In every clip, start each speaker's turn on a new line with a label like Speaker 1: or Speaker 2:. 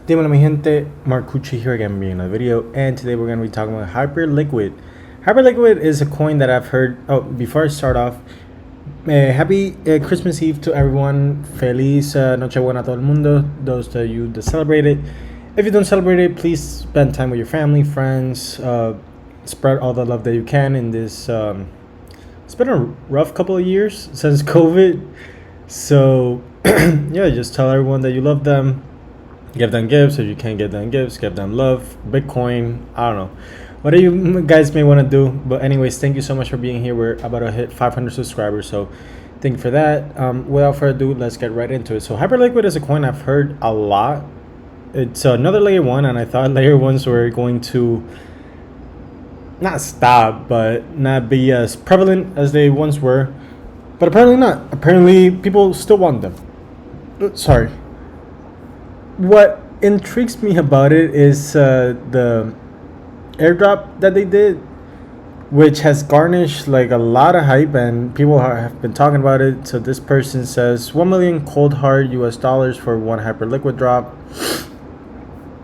Speaker 1: Dímelo mi gente, Marcucci here again being another video, and today we're going to be talking about Hyperliquid. Hyperliquid is a coin that I've heard. Oh, before I start off, happy Christmas Eve to everyone. Feliz Nochebuena a todo el mundo, those of you that celebrate it. If you don't celebrate it, please spend time with your family, friends, spread all the love that you can in this. It's been a rough couple of years since COVID, so yeah, just tell everyone that you love them. Give them gifts. If you can't give them gifts, give them love, Bitcoin, I don't know, whatever you guys may want to do. But anyways, thank you so much for being here. We're about to hit 500 subscribers, so thank you for that. Without further ado, let's get right into it. So Hyperliquid is a coin I've heard a lot. It's another layer one, and I thought layer ones were going to not stop, but not be as prevalent as they once were. But apparently not. Apparently people still want them. Sorry. What intrigues me about it is the airdrop that they did, which has garnished like a lot of hype, and people have been talking about it. So this person says 1 million cold hard US dollars for one Hyperliquid drop.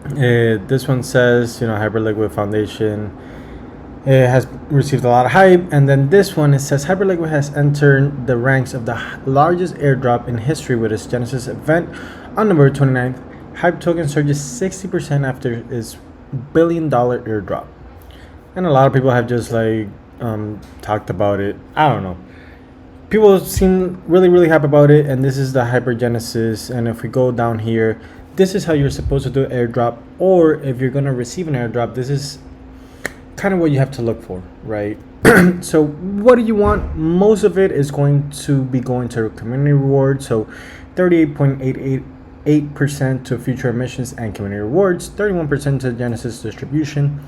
Speaker 1: This one says, Hyperliquid Foundation has received a lot of hype. And then this one, it says Hyperliquid has entered the ranks of the largest airdrop in history with its Genesis event on November 29th. Hype token surges 60% after its $1 billion airdrop. And a lot of people have just talked about it. I don't know. People seem really happy about it, and this is the Hyper Genesis. And if we go down here, this is how you're supposed to do an airdrop, or if you're going to receive an airdrop, this is kind of what you have to look for, right? So what do you want? Most of it is going to be going to community rewards. So 38.8% to future emissions and community rewards, 31% to Genesis distribution,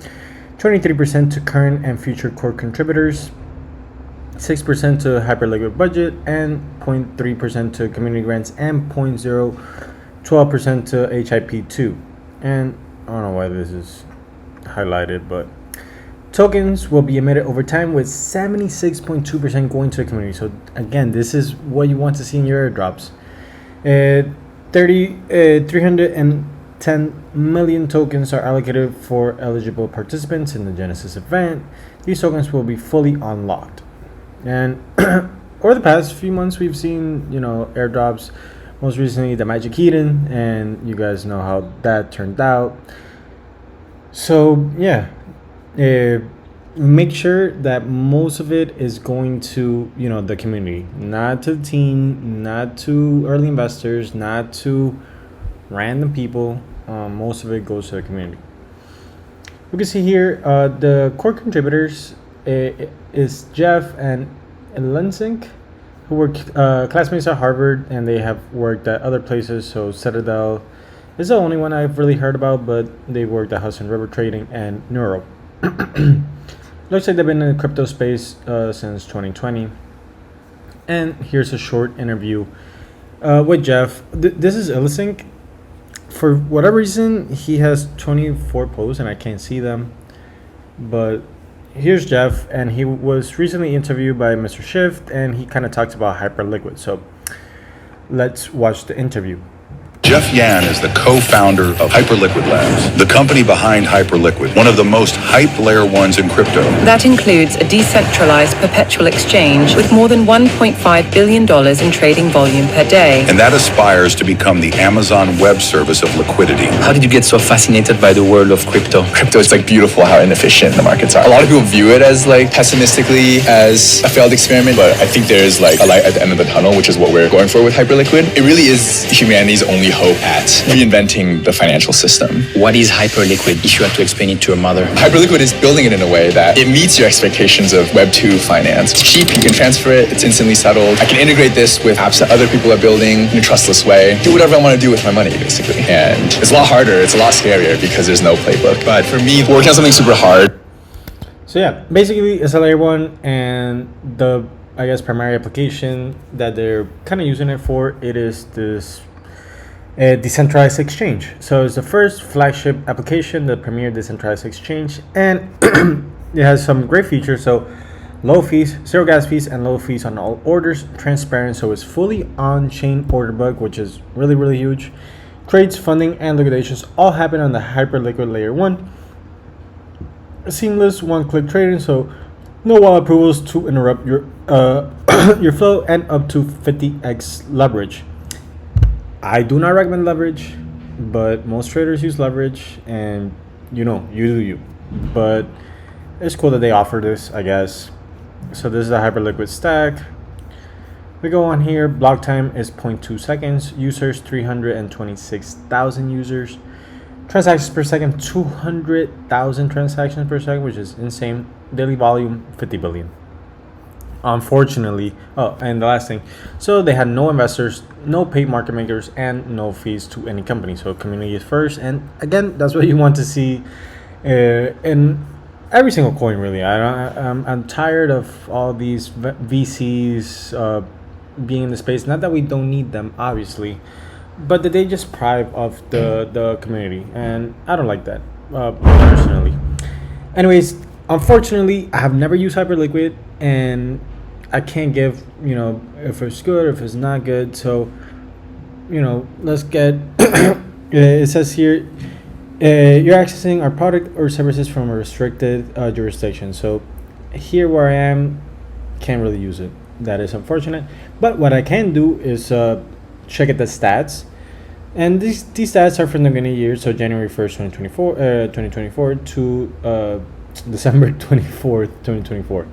Speaker 1: 23% to current and future core contributors, 6% to Hyperliquid budget, and 0.3% to community grants, and 0.012% to HIP2. And I don't know why this is highlighted, but tokens will be emitted over time, with 76.2% going to the community. So again, this is what you want to see in your airdrops. 310 million tokens are allocated for eligible participants in the Genesis event. These tokens will be fully unlocked. And over the past few months, we've seen, airdrops. Most recently, the Magic Eden, and you guys know how that turned out. So yeah, make sure that most of it is going to the community, not to the team, not to early investors, not to random people. Most of it goes to the community. We can see here the core contributors is Jeff and Lensink, who were classmates at Harvard, and they have worked at other places. So Citadel is the only one I've really heard about, but they worked at Hudson River Trading and Neuro. Looks like they've been in the crypto space since 2020. And here's a short interview with Jeff. This is Lensink. For whatever reason, he has 24 posts and I can't see them. But here's Jeff, and he was recently interviewed by Mr. Shift, and he kind of talks about Hyperliquid. So let's watch the interview.
Speaker 2: Jeff Yan is the co-founder of Hyperliquid Labs, the company behind Hyperliquid, one of the most hype layer ones in crypto.
Speaker 3: That includes a decentralized perpetual exchange with more than $1.5 billion in trading volume per day.
Speaker 2: And that aspires to become the Amazon Web Service of liquidity.
Speaker 4: How did you get so fascinated by the world of crypto? Crypto is beautiful how inefficient the markets are. A lot of people view it as pessimistically as a failed experiment, but I think there's a light at the end of the tunnel, which is what we're going for with Hyperliquid. It really is humanity's only hope at reinventing the financial system.
Speaker 5: What is Hyperliquid, if you had to explain it to your mother?
Speaker 4: Hyperliquid is building it in a way that it meets your expectations of Web 2 finance. It's cheap, you can transfer it, it's instantly settled. I can integrate this with apps that other people are building in a trustless way. Do whatever I want to do with my money, basically. And it's a lot harder, it's a lot scarier because there's no playbook. But for me, working on something super hard.
Speaker 1: So yeah, basically it's a layer one, and the primary application that they're kind of using it for, it is this decentralized exchange. So it's the first flagship application, the premier decentralized exchange, and it has some great features. So low fees, zero gas fees, and low fees on all orders, transparent, so it's fully on-chain order book, which is really huge. Trades, funding, and liquidations all happen on the Hyperliquid layer 1. Seamless one-click trading, so no wall approvals to interrupt your your flow, and up to 50x leverage. I do not recommend leverage, but most traders use leverage, and you do you. But it's cool that they offer this, I guess. So this is the Hyperliquid stack. We go on here. Block time is 0.2 seconds. Users 326,000 users. Transactions per second 200,000 transactions per second, which is insane. Daily volume 50 billion. Unfortunately, and the last thing, so they had no investors, no paid market makers, and no fees to any company. So community is first, and again, that's what you want to see in every single coin. Really, I'm tired of all these VCs being in the space. Not that we don't need them, obviously, but that they just deprive of the community, and I don't like that personally. Anyways, unfortunately, I have never used Hyperliquid, and I can't give if it's good or if it's not good. So let's get it says here you're accessing our product or services from a restricted jurisdiction. So here where I am, can't really use it. That is unfortunate, but what I can do is check at the stats, and these stats are from the beginning of the year, so January 1st 2024 to December 24th 2024.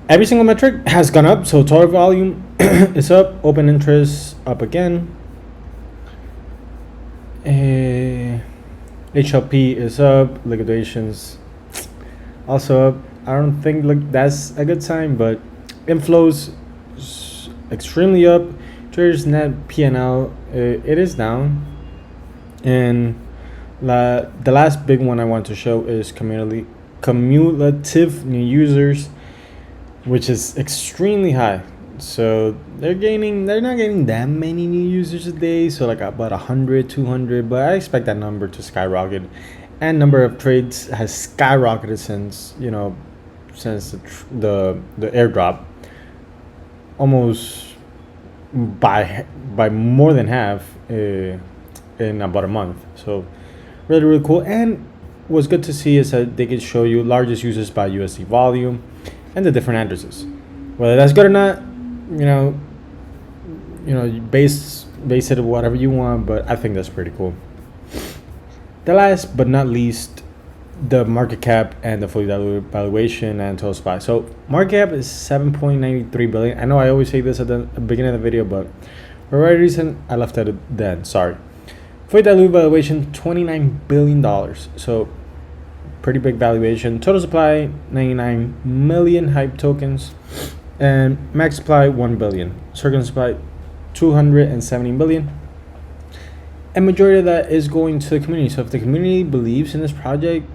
Speaker 1: Every single metric has gone up, so total volume is up, open interest up again, HLP is up, liquidations also up. I don't think that's a good sign, but inflows extremely up. Traders net PNL it is down, and the last big one I want to show is cumulative new users, which is extremely high. So they're not getting that many new users a day, so like about 100, 200, but I expect that number to skyrocket, and number of trades has skyrocketed since the airdrop, almost by more than half in about a month. So really cool. And what's good to see is that they can show you largest users by USD volume and the different addresses. Whether that's good or not, base it whatever you want, but I think that's pretty cool. The last but not least, the market cap and the fully diluted valuation and total supply. So market cap is 7.93 billion. I know I always say this at the beginning of the video, but for whatever reason I left it then. Sorry. Fully diluted valuation $29 billion. So pretty big valuation. Total supply 99 million hype tokens, and max supply 1 billion. Circle supply 270 billion. And majority of that is going to the community. So if the community believes in this project,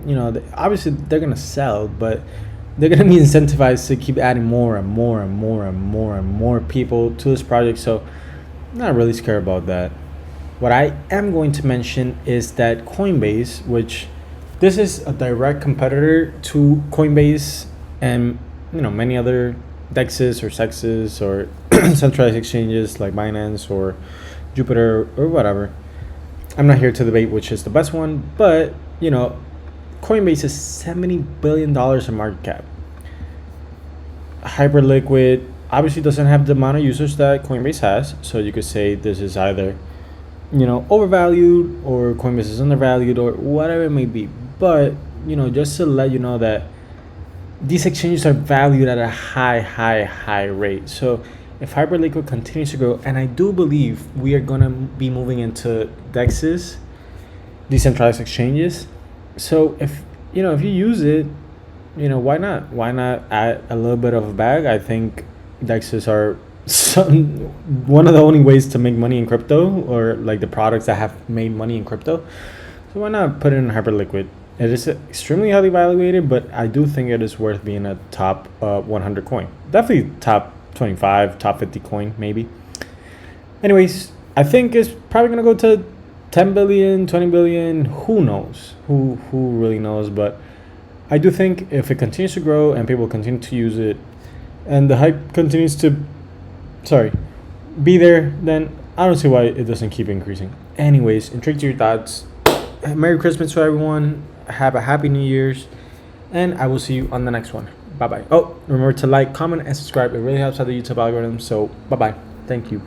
Speaker 1: obviously they're gonna sell, but they're gonna be incentivized to keep adding more and more and more and more and more people to this project. So I'm not really scared about that. What I am going to mention is that Coinbase, which this is a direct competitor to Coinbase and many other DEXs or SEXs or centralized exchanges like Binance or Jupiter or whatever. I'm not here to debate which is the best one, but Coinbase is $70 billion in market cap. Hyperliquid obviously doesn't have the amount of users that Coinbase has, so you could say this is either overvalued or Coinbase is undervalued or whatever it may be. But just to let you know that these exchanges are valued at a high rate. So if Hyperliquid continues to grow, and I do believe we are gonna be moving into DEXs, decentralized exchanges. So if you use it, why not? Why not add a little bit of a bag? I think DEXs are one of the only ways to make money in crypto, or like the products that have made money in crypto. So why not put it in Hyperliquid? It is extremely highly evaluated, but I do think it is worth being a top 100 coin. Definitely top 25, top 50 coin, maybe. Anyways, I think it's probably going to go to 10 billion, 20 billion. Who knows? Who really knows? But I do think if it continues to grow and people continue to use it and the hype continues to be there, then I don't see why it doesn't keep increasing. Anyways, intrigued to your thoughts. Merry Christmas to everyone. Have a happy New Year's. And I will see you on the next one. Bye-bye. Oh, remember to like, comment, and subscribe. It really helps out the YouTube algorithm. So, bye-bye. Thank you.